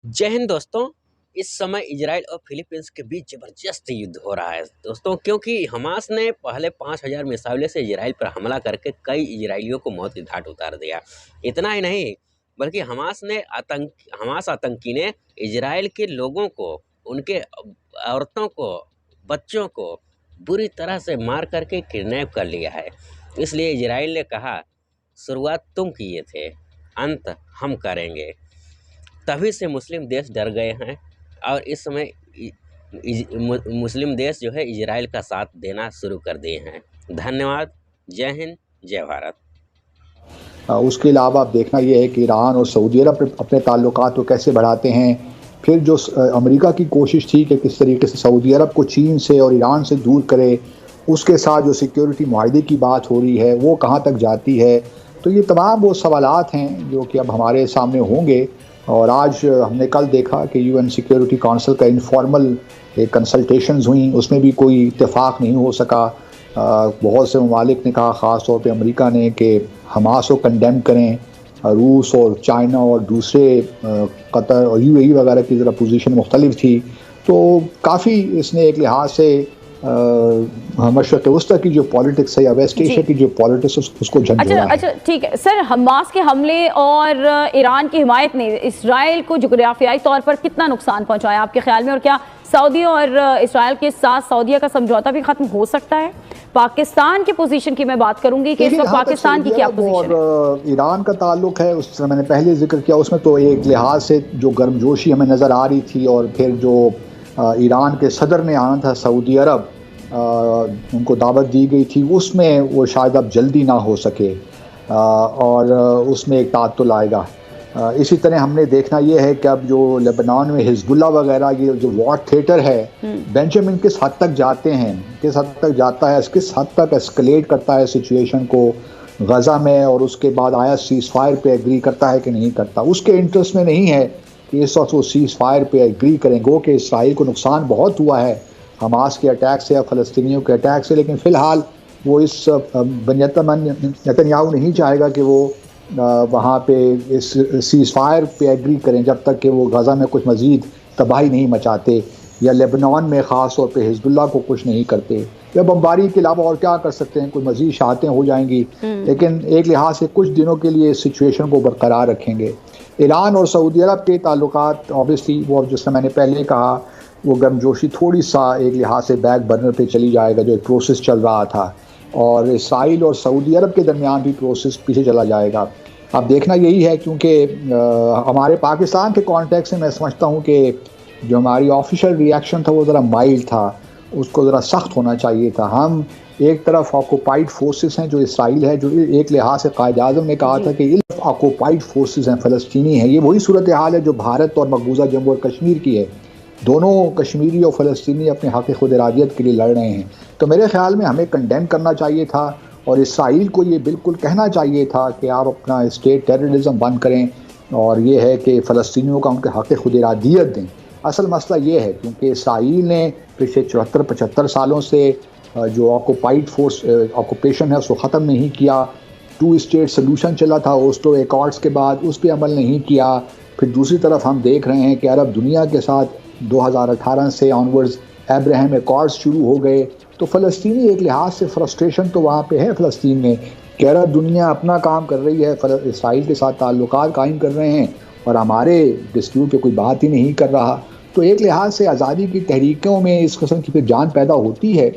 जय हिंद दोस्तों। इस समय इजराइल और फिलीपींस के बीच ज़बरदस्त युद्ध हो रहा है दोस्तों, क्योंकि हमास ने पहले 5000 मिसाइलों से इजराइल पर हमला करके कई इजरायलियों को मौत की घाट उतार दिया। इतना ही नहीं, बल्कि हमास आतंकी ने इजराइल के लोगों को, उनके औरतों को, बच्चों को बुरी तरह से मार करके किडनैप कर लिया है। इसलिए इजराइल ने कहा, शुरुआत तुम किए थे, अंत हम करेंगे। तभी से मुस्लिम देश डर गए हैं और इस समय मुस्लिम देश जो है इजराइल का साथ देना शुरू कर दिए हैं। धन्यवाद। जय हिंद, जय भारत। उसके अलावा अब देखना ये है कि ईरान और सऊदी अरब अपने ताल्लुकात को कैसे बढ़ाते हैं। फिर जो अमेरिका की कोशिश थी कि किस तरीके से सऊदी अरब को चीन से और ईरान से दूर करे, उसके साथ जो सिक्योरिटी मुआहदे की बात हो रही है वो कहाँ तक जाती है। तो ये तमाम वो सवालात हैं जो कि अब हमारे सामने होंगे। और आज हमने कल देखा कि यूएन सिक्योरिटी काउंसिल का इनफॉर्मल एक कंसल्टेशंस हुई, उसमें भी कोई इत्तेफाक नहीं हो सका। बहुत से ममालिक ने कहा, ख़ास तौर पे अमेरिका ने, कि हमास को कंडेम करें। रूस और चाइना और दूसरे कतर और यूएई वगैरह की ज़रा पोजीशन मुख्तलिफ थी। तो काफ़ी इसने एक लिहाज से मशरक़ वस्ती की जो पॉलिटिक्स है या वेस्ट एशिया की जो पॉलिटिक्स उसको झंझोड़ा है। अच्छा, ठीक है सर। हमास के हमले और ईरान की हिमायत ने इसराइल को जुग्राफियाई तौर पर कितना नुकसान पहुंचाया आपके ख्याल में, और क्या सऊदी और इसराइल के साथ सऊदीया का समझौता भी खत्म हो सकता है? पाकिस्तान की पोजीशन की मैं बात करूंगी कि इस वक्त पाकिस्तान की क्या पोजीशन है? और ईरान का ताल्लुक है, उस मैंने पहले जिक्र किया, उसमें तो एक लिहाज से जो गर्मजोशी हमें नज़र आ रही थी। और फिर जो ईरान के सदर ने आना था सऊदी अरब, उनको दावत दी गई थी, उसमें वो शायद अब जल्दी ना हो सके और उसमें एक तातुल आएगा। इसी तरह हमने देखना ये है कि अब जो लेबनान में हिजबुल्लाह वगैरह, ये जो वॉर थिएटर है, बेंजामिन किस हद तक जाते हैं, किस हद तक जाता है, किस हद तक एस्केलेट करता है सिचुएशन को गज़ा में, और उसके बाद आया सीज़ फायर पे एग्री करता है कि नहीं करता। उसके इंटरेस्ट में नहीं है कि इस वक्त वो सीज़ फायर पे एग्री करें। गो कि इसराइल को नुकसान बहुत हुआ है हमास के अटैक से या फ़लस्तीनियों के अटैक से, लेकिन फ़िलहाल वो इस बेंजामिन नेतन्याहू नहीं चाहेगा कि वो वहाँ पे इस सीज़ फायर पे एग्री करें जब तक कि वो गज़ा में कुछ मज़ीद तबाही नहीं मचाते, या लेबनान में ख़ास तौर पे हिजबुल्लाह को कुछ नहीं करते। या बमबारी के अलावा और क्या कर सकते हैं, कोई मज़ीद शहादतें हो जाएंगी, लेकिन एक लिहाज से कुछ दिनों के लिए इस सिचुएशन को बरकरार रखेंगे। ईरान और सऊदी अरब के ताल्लुकात ऑब्वियसली वो, जिससे मैंने पहले कहा, वो गर्मजोशी थोड़ी सा एक लिहाज से बैक बर्नर पे चली जाएगा, जो एक प्रोसेस चल रहा था, और इसराइल और सऊदी अरब के दरमियान भी प्रोसेस पीछे चला जाएगा। अब देखना यही है, क्योंकि हमारे पाकिस्तान के कॉन्टेक्स्ट में मैं समझता हूँ कि जो हमारी ऑफिशियल रिएक्शन था वो ज़रा माइल्ड था, उसको ज़रा सख्त होना चाहिए था। हम एक तरफ ऑक्यूपाइड फोर्सेस हैं जो इसराइल है, जो एक लिहाज से कायद आज़म ने कहा था कि ऑक्यूपाइड फोर्सेस हैं, फ़लस्तीनी हैं। ये वही सूरत हाल है जो भारत और मकबूजा जम्मू और कश्मीर की है। दोनों कश्मीरी और फ़लस्तीनी अपने हक़ खुद इरादियत के लिए लड़ रहे हैं। तो मेरे ख़्याल में हमें कंडेम करना चाहिए था, और इसराइल को ये बिल्कुल कहना चाहिए था कि आप अपना स्टेट टेररिज्म बंद करें, और ये है कि फ़लस्तीनियों का उनके हक़ खुद इरादियत दें। असल मसला ये है, क्योंकि इसराइल ने पिछले 74-75 सालों से जो ऑक्यूपाइड फोर्स ऑक्यूपेशन है उसको ख़त्म नहीं किया। 2 स्टेट सोल्यूशन चला था ओस्लो एकॉर्ड्स के बाद, उस पर अमल नहीं किया। फिर दूसरी तरफ हम देख रहे हैं कि अरब दुनिया के साथ 2018 से ऑनवर्ड्स अब्राहम एकॉर्ड्स शुरू हो गए। तो फ़लस्तीनी एक लिहाज से फ्रस्ट्रेशन तो वहाँ पे है फ़लस्तीन में कि अरब दुनिया अपना काम कर रही है, इसराइल के साथ ताल्लुकात कायम कर रहे हैं, और हमारे डिस्प्यूट पे कोई बात ही नहीं कर रहा। तो एक लिहाज से आज़ादी की तहरीकों में इस किस्म की फिर जान पैदा होती है।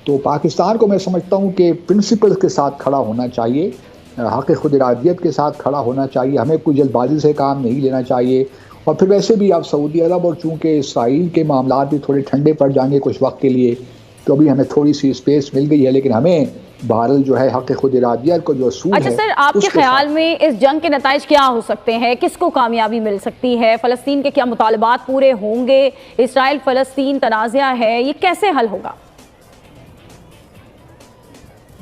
तो पाकिस्तान को मैं समझता हूँ कि प्रिंसिपल्स के साथ खड़ा होना चाहिए, हक़ खुद इरादियत के साथ खड़ा होना चाहिए। हमें कोई जल्दबाजी से काम नहीं लेना चाहिए। और फिर वैसे भी आप सऊदी अरब और चूँकि इसराइल के मामलात भी थोड़े ठंडे पड़ जाएंगे कुछ वक्त के लिए, तो अभी हमें थोड़ी सी स्पेस मिल गई है, लेकिन हमें बहरहाल जो है हक़ खुद इरादियत को जो असूल अच्छा है। सर, आपके ख्याल में इस जंग के नताइज क्या हो सकते हैं? किसको कामयाबी मिल सकती है? फ़लस्तीन के क्या मुतालबात पूरे होंगे? इसराइल फ़लस्तीन तनाज़ा है, ये कैसे हल होगा?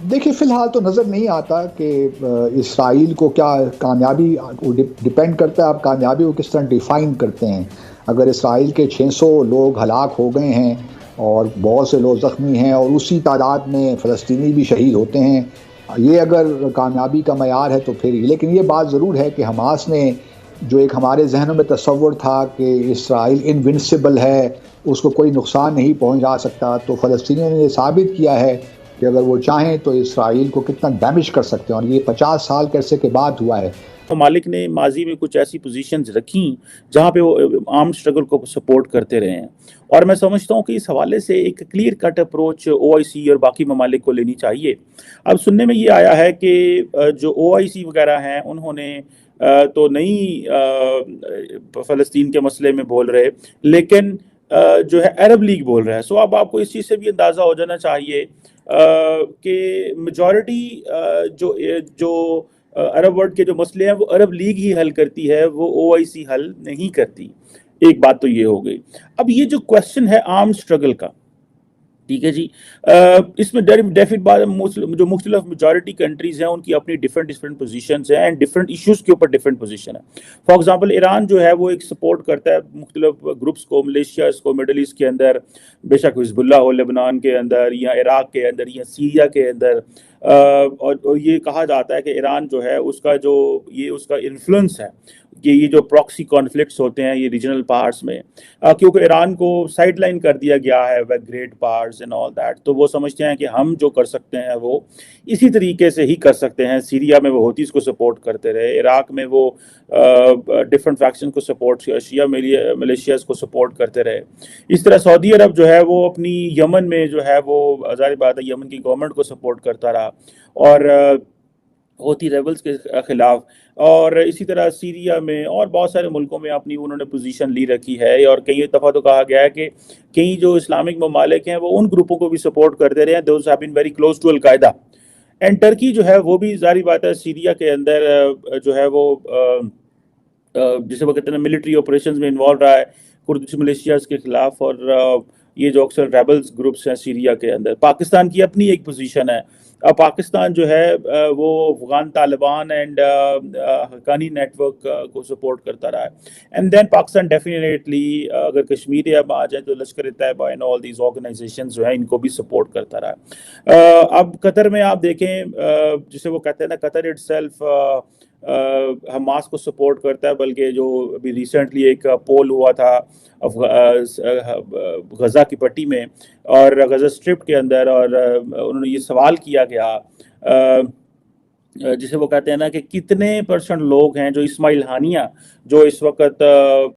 देखिए, फ़िलहाल तो नज़र नहीं आता कि इसराइल को क्या कामयाबी, डिपेंड करता है आप कामयाबी को किस तरह डिफ़ाइन करते हैं। अगर इसराइल के 600 लोग हलाक हो गए हैं और बहुत से लोग ज़ख्मी हैं, और उसी तादाद में फ़लस्तीनी भी शहीद होते हैं, ये अगर कामयाबी का मयार है तो फिर। लेकिन ये बात ज़रूर है कि हमास ने जो एक हमारे जहनों में तस्वुर था कि इसराइल इनविंसिबल है, उसको कोई नुकसान नहीं पहुंचा सकता, तो फ़लस्तीनियों ने ये साबित किया है कि अगर वो चाहें तो इसराइल को कितना डैमेज कर सकते हैं, और ये 50 साल के अरसे के बाद हुआ है। ममालिक ने माजी में कुछ ऐसी पोजीशंस रखी जहाँ पे वो आर्म स्ट्रगल को सपोर्ट करते रहे हैं, और मैं समझता हूँ कि इस हवाले से एक क्लियर कट अप्रोच OIC और बाकी ममालिक को लेनी चाहिए। अब सुनने में ये आया है कि जो OIC वगैरह हैं उन्होंने तो नहीं फ़लस्तीन के मसले में बोल रहे, लेकिन जो है अरब लीग बोल रहा है। सो अब आपको इस चीज़ से भी अंदाज़ा हो जाना चाहिए कि मेजॉरिटी जो जो अरब वर्ल्ड के जो मसले हैं वो अरब लीग ही हल करती है, वो OIC हल नहीं करती। एक बात तो ये हो गई। अब ये जो क्वेश्चन है आर्म स्ट्रगल का, ठीक है जी, इसमें डेफिनेट बात जो मुख्तलिफ मेजॉरिटी कंट्रीज हैं उनकी अपनी डिफरेंट पोजीशंस हैं एंड डिफरेंट इश्यूज के ऊपर डिफरेंट पोजीशन है। फॉर एग्जांपल ईरान जो है वो एक सपोर्ट करता है मुख्तलिफ ग्रुप्स को, मलेशियास को मिडल ईस्ट के अंदर, बेशक हिजबुल्लाह हो लेबनान के अंदर या इराक के अंदर या सीरिया के अंदर, और ये कहा जाता है कि ईरान जो है उसका उसका इन्फ्लुएंस है कि ये जो प्रॉक्सी कॉन्फ्लिक्ट्स होते हैं ये रीजनल पार्ट्स में, क्योंकि ईरान को साइडलाइन कर दिया गया है with great powers and all that, तो वो समझते हैं कि हम जो कर सकते हैं वो इसी तरीके से ही कर सकते हैं। सीरिया में वो हूतीस को सपोर्ट करते रहे, इराक में वो डिफरेंट फैक्शन को सपोर्ट, शिया मलेशियास को सपोर्ट करते रहे। इस तरह सऊदी अरब जो है वो अपनी यमन में जो है वो ज़ाहिर बात है यमन की गवर्नमेंट को सपोर्ट करता रहा और हूती रेबल्स के खिलाफ, और इसी तरह सीरिया में और बहुत सारे मुल्कों में अपनी उन्होंने पोजीशन ली रखी है। और कई दफ़ा तो कहा गया है कि कई जो इस्लामिक ममालिक हैं वो उन ग्रुपों को भी सपोर्ट करते रहे हैं, those have been very close to al Qaeda. And Turkey जो है वो भी ज़ाहिर बात है सीरिया के अंदर जो है वो जिसे वो कहते हैं मिलिट्री ऑपरेशंस में इन्वॉल्व रहा है कुर्दिश मलेशियास के खिलाफ, और ये जो अक्सर रेबल्स ग्रुप्स हैं सीरिया के अंदर। पाकिस्तान की अपनी एक पोजीशन है। अब पाकिस्तान जो है वो अफगान तालिबान एंड हक्कानी नेटवर्क को सपोर्ट करता रहा है। एंड देन पाकिस्तान डेफिनेटली अगर कश्मीर अब आ जाए तो Lashkar Taiba and all these organisations जो है इनको भी सपोर्ट करता रहा है। अब कतर में आप देखें, जिसे वो कहते हैं ना, कतर इटसेल्फ हमास को सपोर्ट करता है, बल्कि जो अभी रिसेंटली एक पोल हुआ था गजा की पट्टी में और गजा स्ट्रिप के अंदर, और उन्होंने ये सवाल किया गया जिसे वो कहते हैं ना कि कितने % लोग हैं जो इस्माइल हानिया जो इस वक्त